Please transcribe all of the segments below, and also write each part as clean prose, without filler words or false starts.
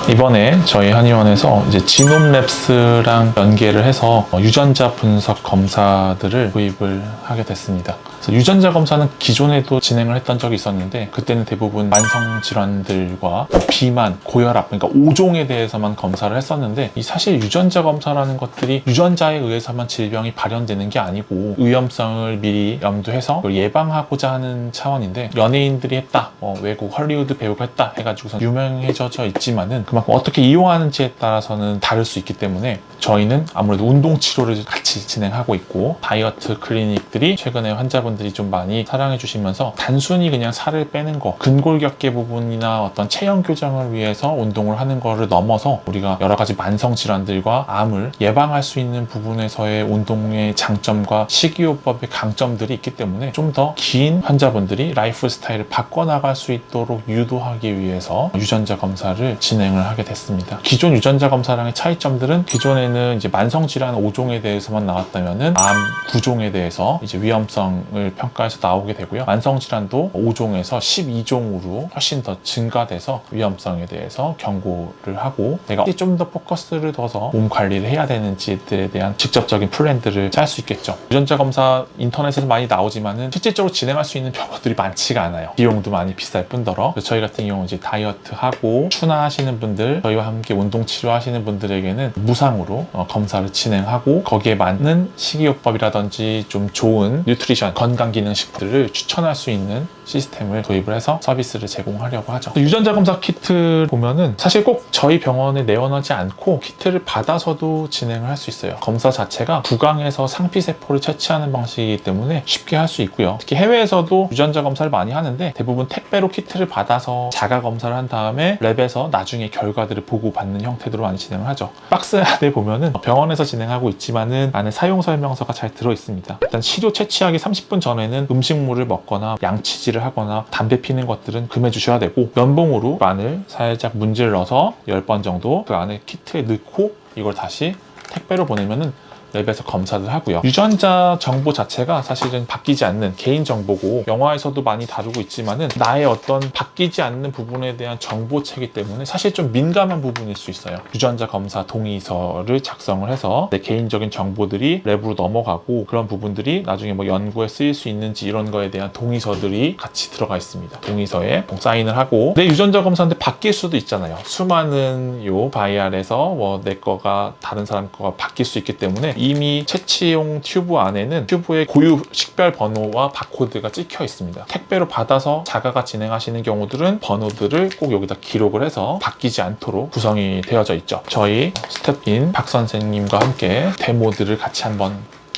이번에 저희 한의원에서 이제 지놈랩스랑 연계를 해서 유전자 분석 검사들을 구입을 하게 됐습니다. 그래서 유전자 검사는 기존에도 진행을 했던 적이 있었는데, 그때는 대부분 만성 질환들과 비만, 고혈압, 그러니까 5종에 대해서만 검사를 했었는데, 이 사실 유전자 검사라는 것들이 유전자에 의해서만 질병이 발현되는 게 아니고 위험성을 미리 염두해서 그걸 예방하고자 하는 차원인데, 연예인들이 했다, 외국 헐리우드 배우가 했다 해가지고서 유명해져 있지만은 그만큼 어떻게 이용하는지에 따라서는 다를 수 있기 때문에 저희는 아무래도 운동 치료를 같이 진행하고 있고, 다이어트 클리닉들이 최근에 환자분들이 좀 많이 사랑해 주시면서 단순히 그냥 살을 빼는 거, 근골격계 부분이나 어떤 체형 교정을 위해서 운동을 하는 거를 넘어서 우리가 여러 가지 만성 질환들과 암을 예방할 수 있는 부분에서의 운동의 장점과 식이요법의 강점들이 있기 때문에 좀 더 긴 환자분들이 라이프 스타일을 바꿔나갈 수 있도록 유도하기 위해서 유전자 검사를 진행을 하게 됐습니다. 기존 유전자 검사랑의 차이점들은, 기존에는 이제 만성 질환 5종에 대해서만 나왔다면은 암 9종에 대해서 이제 위험성을 평가해서 나오게 되고요. 만성 질환도 5종에서 12종으로 훨씬 더 증가돼서 위험성에 대해서 경고를 하고, 내가 좀 더 포커스를 둬서 몸 관리를 해야 되는지에 대한 직접적인 플랜들을 짤 수 있겠죠. 유전자 검사 인터넷에서 많이 나오지만은 실질적으로 진행할 수 있는 병원들이 많지가 않아요. 비용도 많이 비쌀 뿐더러. 저희 같은 경우 이제 다이어트 하고 추나하시는 분들, 저희와 함께 운동 치료하시는 분들에게는 무상으로 검사를 진행하고, 거기에 맞는 식이요법이라든지 좀 좋은 뉴트리션, 건강기능식들을 추천할 수 있는 시스템을 도입을 해서 서비스를 제공하려고 하죠. 유전자 검사 키트 보면은 사실 꼭 저희 병원에 내원하지 않고 키트를 받아서도 진행을 할 수 있어요. 검사 자체가 구강에서 상피세포를 채취하는 방식이기 때문에 쉽게 할 수 있고요. 특히 해외에서도 유전자 검사를 많이 하는데 대부분 택배로 키트를 받아서 자가 검사를 한 다음에 랩에서 나중에 결과들을 보고받는 형태로 많이 진행을 하죠. 박스 안에 보면은 병원에서 진행하고 있지만은 안에 사용 설명서가 잘 들어 있습니다. 일단 치료 채취하기 30분 전에는 음식물을 먹거나 양치질을 하거나 담배 피는 것들은 금해 주셔야 되고, 면봉으로 안을 살짝 문질러서 10번 정도 그 안에 키트에 넣고 이걸 다시 택배로 보내면은 랩에서 검사를 하고요. 유전자 정보 자체가 사실은 바뀌지 않는 개인 정보고, 영화에서도 많이 다루고 있지만은 나의 어떤 바뀌지 않는 부분에 대한 정보체이기 때문에 사실 좀 민감한 부분일 수 있어요. 유전자 검사 동의서를 작성을 해서 내 개인적인 정보들이 랩으로 넘어가고, 그런 부분들이 나중에 뭐 연구에 쓰일 수 있는지 이런 거에 대한 동의서들이 같이 들어가 있습니다. 동의서에 사인을 하고, 내 유전자 검사인데 바뀔 수도 있잖아요. 수많은 요 바이알에서 뭐 내 거가 다른 사람 거가 바뀔 수 있기 때문에 이미 채취용 튜브 안에는 튜브의 고유 식별 번호와 바코드가 찍혀 있습니다. 택배로 받아서 자가가 진행하시는 경우들은 번호들을 꼭 여기다 기록을 해서 바뀌지 않도록 구성이 되어져 있죠. 저희 스태프인 박 선생님과 함께 데모들을 같이 한번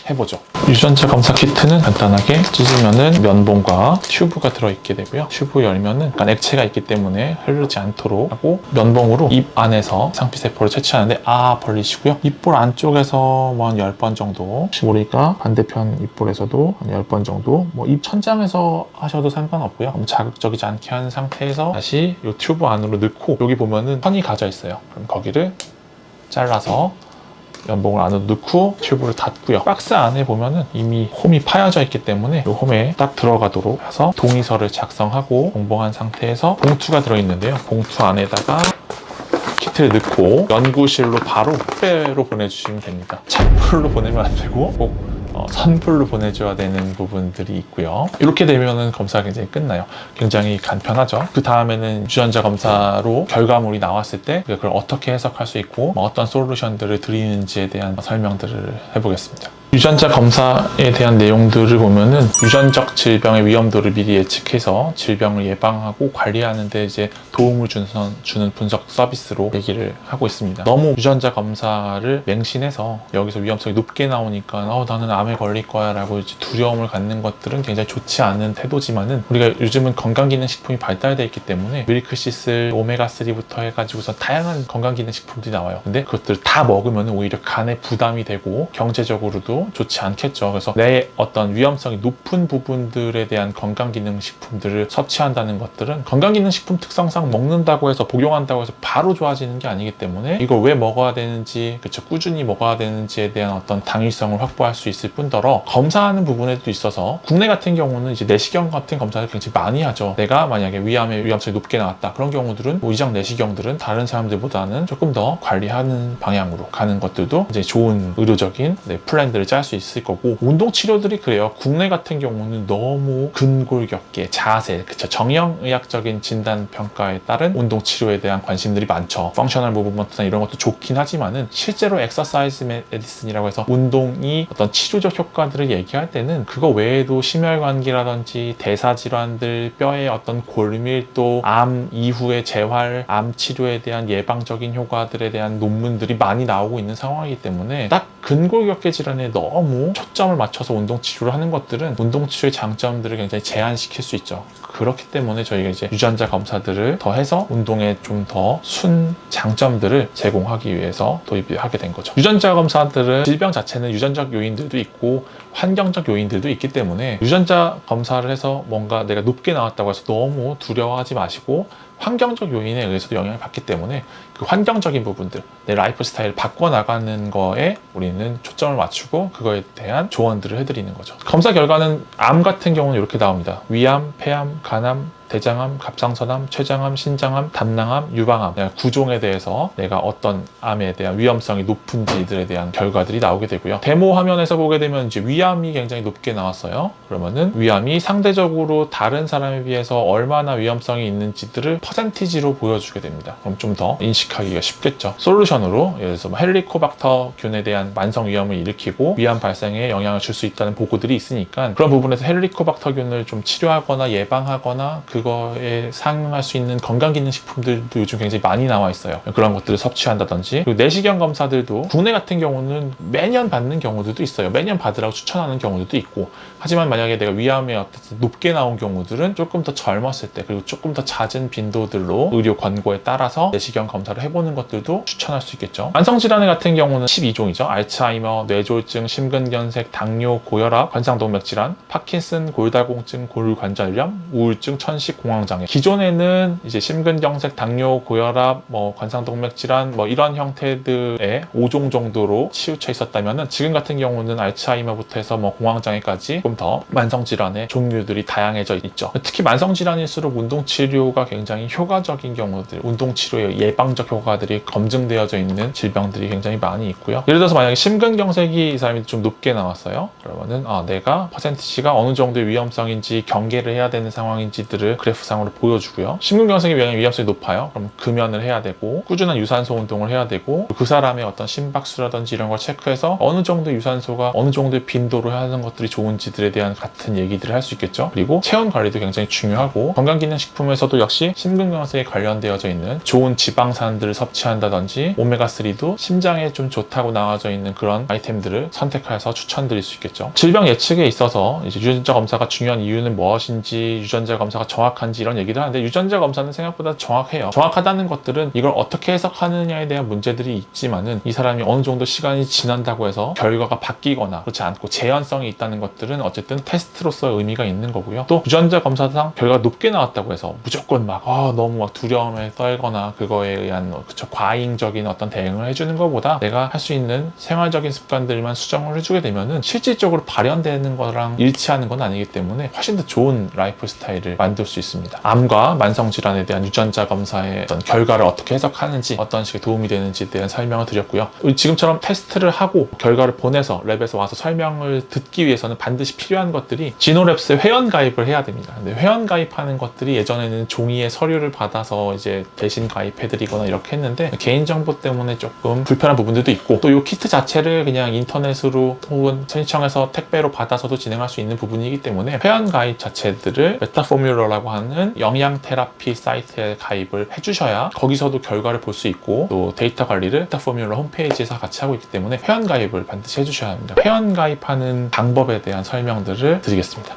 해보죠. 유전자 검사 키트는 간단하게 찢으면은 면봉과 튜브가 들어있게 되고요. 튜브 열면은 약간 액체가 있기 때문에 흐르지 않도록 하고, 면봉으로 입 안에서 상피세포를 채취하는데 벌리시고요. 입볼 안쪽에서 뭐 한 10번 정도, 혹시 모르니까 반대편 입볼에서도 한 10번 정도, 뭐 입 천장에서 하셔도 상관없고요. 너무 자극적이지 않게 한 상태에서 다시 이 튜브 안으로 넣고, 여기 보면은 선이 가져 있어요. 그럼 거기를 잘라서 면봉을 안으로 넣고 튜브를 닫고요. 박스 안에 보면은 이미 홈이 파여져 있기 때문에 이 홈에 딱 들어가도록 해서 동의서를 작성하고 봉봉한 상태에서 봉투가 들어있는데요. 봉투 안에다가 키트를 넣고 연구실로 바로 택배로 보내주시면 됩니다. 착불로 보내면 안 되고 꼭 선불로 보내줘야 되는 부분들이 있고요. 이렇게 되면은 검사가 굉장히 끝나요. 굉장히 간편하죠. 그 다음에는 유전자 검사로 결과물이 나왔을 때 그걸 어떻게 해석할 수 있고 어떤 솔루션들을 드리는지에 대한 설명들을 해보겠습니다. 유전자 검사에 대한 내용들을 보면은 유전적 질병의 위험도를 미리 예측해서 질병을 예방하고 관리하는 데 이제 도움을 주는 분석 서비스로 얘기를 하고 있습니다. 너무 유전자 검사를 맹신해서 여기서 위험성이 높게 나오니까 나는 암에 걸릴 거야 라고 이제 두려움을 갖는 것들은 굉장히 좋지 않은 태도지만은, 우리가 요즘은 건강기능식품이 발달되어 있기 때문에 밀크시슬, 오메가3부터 해가지고서 다양한 건강기능식품들이 나와요. 근데 그것들을 다 먹으면 오히려 간에 부담이 되고 경제적으로도 건강에도 좋지 않겠죠. 그래서 내 어떤 위험성이 높은 부분들에 대한 건강기능식품들을 섭취한다는 것들은 건강기능식품 특성상 먹는다고 해서 복용한다고 해서 바로 좋아지는 게 아니기 때문에 이걸 왜 먹어야 되는지, 그쵸, 꾸준히 먹어야 되는지에 대한 어떤 당위성을 확보할 수 있을 뿐더러 검사하는 부분에도 있어서 국내 같은 경우는 이제 내시경 같은 검사를 굉장히 많이 하죠. 내가 만약에 위암의 위험성이 높게 나왔다, 그런 경우들은 이장 내시경들은 다른 사람들보다는 조금 더 관리하는 방향으로 가는 것들도 이제 좋은 의료적인 플랜들을 짤 수 있을 거고, 운동 치료들이 그래요. 국내 같은 경우는 너무 근골격계, 자세, 그쵸, 정형의학적인 진단 평가에 따른 운동 치료에 대한 관심들이 많죠. 펑셔널 무브먼트나 이런 것도 좋긴 하지만은 실제로 엑서사이즈 메디슨이라고 해서 운동이 어떤 치료적 효과들을 얘기할 때는 그거 외에도 심혈관계라든지 대사질환들, 뼈의 어떤 골밀도, 암 이후의 재활, 암 치료에 대한 예방적인 효과들에 대한 논문들이 많이 나오고 있는 상황이기 때문에 딱 근골격계 질환에 너무 초점을 맞춰서 운동 치료를 하는 것들은 운동 치료의 장점들을 굉장히 제한시킬 수 있죠. 그렇기 때문에 저희가 이제 유전자 검사들을 더해서 운동에 좀 더 순 장점들을 제공하기 위해서 도입하게 된 거죠. 유전자 검사들은 질병 자체는 유전적 요인들도 있고 환경적 요인들도 있기 때문에 유전자 검사를 해서 뭔가 내가 높게 나왔다고 해서 너무 두려워하지 마시고, 환경적 요인에 의해서도 영향을 받기 때문에 그 환경적인 부분들, 내 라이프 스타일을 바꿔나가는 거에 우리는 초점을 맞추고 그거에 대한 조언들을 해드리는 거죠. 검사 결과는 암 같은 경우는 이렇게 나옵니다. 위암, 폐암, 간암, 대장암, 갑상선암, 췌장암, 신장암, 담낭암, 유방암, 구종에 대해서 내가 어떤 암에 대한 위험성이 높은지들에 대한 결과들이 나오게 되고요. 데모 화면에서 보게 되면 이제 위암이 굉장히 높게 나왔어요. 그러면은 위암이 상대적으로 다른 사람에 비해서 얼마나 위험성이 있는지들을 퍼센티지로 보여주게 됩니다. 그럼 좀 더 인식하기가 쉽겠죠. 솔루션으로 예를 들어서 헬리코박터균에 대한 만성 위험을 일으키고 위암 발생에 영향을 줄 수 있다는 보고들이 있으니까 그런 부분에서 헬리코박터균을 좀 치료하거나 예방하거나 그거에 상응할 수 있는 건강기능식품들도 요즘 굉장히 많이 나와 있어요. 그런 것들을 섭취한다든지, 그리고 내시경 검사들도 국내 같은 경우는 매년 받는 경우들도 있어요. 매년 받으라고 추천하는 경우들도 있고, 하지만 만약에 내가 위암에 높게 나온 경우들은 조금 더 젊었을 때, 그리고 조금 더 잦은 빈도들로 의료 권고에 따라서 내시경 검사를 해보는 것들도 추천할 수 있겠죠. 만성질환 같은 경우는 12종이죠. 알츠하이머, 뇌졸중, 심근경색, 당뇨, 고혈압, 관상동맥질환, 파킨슨, 골다공증, 골관절염, 우울증, 천식, 공황장애. 기존에는 이제 심근경색, 당뇨, 고혈압, 관상동맥질환, 이런 형태들의 5종 정도로 치우쳐 있었다면은 지금 같은 경우는 알츠하이머부터 해서 공황장애까지 조금 더 만성질환의 종류들이 다양해져 있죠. 특히 만성질환일수록 운동치료가 굉장히 효과적인 경우들, 운동치료의 예방적 효과들이 검증되어져 있는 질병들이 굉장히 많이 있고요. 예를 들어서 만약에 심근경색이 이 사람이 좀 높게 나왔어요. 그러면은 내가 퍼센티지가 어느 정도의 위험성인지 경계를 해야 되는 상황인지들을 그래프상으로 보여주고요. 심근경색이 위험성이 높아요. 그럼 금연을 해야 되고, 꾸준한 유산소 운동을 해야 되고, 그 사람의 어떤 심박수라든지 이런 걸 체크해서 어느 정도 유산소가 어느 정도의 빈도로 하는 것들이 좋은지들에 대한 같은 얘기들을 할 수 있겠죠. 그리고 체온 관리도 굉장히 중요하고, 건강기능식품에서도 역시 심근경색에 관련되어져 있는 좋은 지방산들을 섭취한다든지, 오메가3도 심장에 좀 좋다고 나와져 있는 그런 아이템들을 선택해서 추천드릴 수 있겠죠. 질병 예측에 있어서 이제 유전자 검사가 중요한 이유는 무엇인지, 유전자 검사가 정확한지 이런 얘기를 하는데, 유전자 검사는 생각보다 정확해요. 정확하다는 것들은 이걸 어떻게 해석하느냐에 대한 문제들이 있지만은, 이 사람이 어느 정도 시간이 지난다고 해서 결과가 바뀌거나 그렇지 않고 재현성이 있다는 것들은 어쨌든 테스트로서의 의미가 있는 거고요. 또 유전자 검사상 결과가 높게 나왔다고 해서 무조건 너무 두려움에 떨거나 그거에 의한 과잉적인 어떤 대응을 해주는 것보다 내가 할 수 있는 생활적인 습관들만 수정을 해주게 되면은 실질적으로 발현되는 거랑 일치하는 건 아니기 때문에 훨씬 더 좋은 라이프 스타일을 만들 수 있습니다. 암과 만성질환에 대한 유전자 검사의 어떤 결과를 어떻게 해석하는지, 어떤 식의 도움이 되는지에 대한 설명을 드렸고요. 지금처럼 테스트를 하고 결과를 보내서 랩에서 와서 설명을 듣기 위해서는 반드시 필요한 것들이 지노랩스에 회원 가입을 해야 됩니다. 근데 회원 가입하는 것들이 예전에는 종이에 서류를 받아서 이제 대신 가입해드리거나 이렇게 했는데, 개인정보 때문에 조금 불편한 부분들도 있고, 또 이 키트 자체를 그냥 인터넷으로 혹은 신청해서 택배로 받아서도 진행할 수 있는 부분이기 때문에 회원 가입 자체들을 메타포뮬러라고 하는 영양 테라피 사이트에 가입을 해주셔야 거기서도 결과를 볼 수 있고, 또 데이터 관리를 메타포뮬러 홈페이지에서 같이 하고 있기 때문에 회원 가입을 반드시 해주셔야 합니다. 회원 가입하는 방법에 대한 설명들을 드리겠습니다.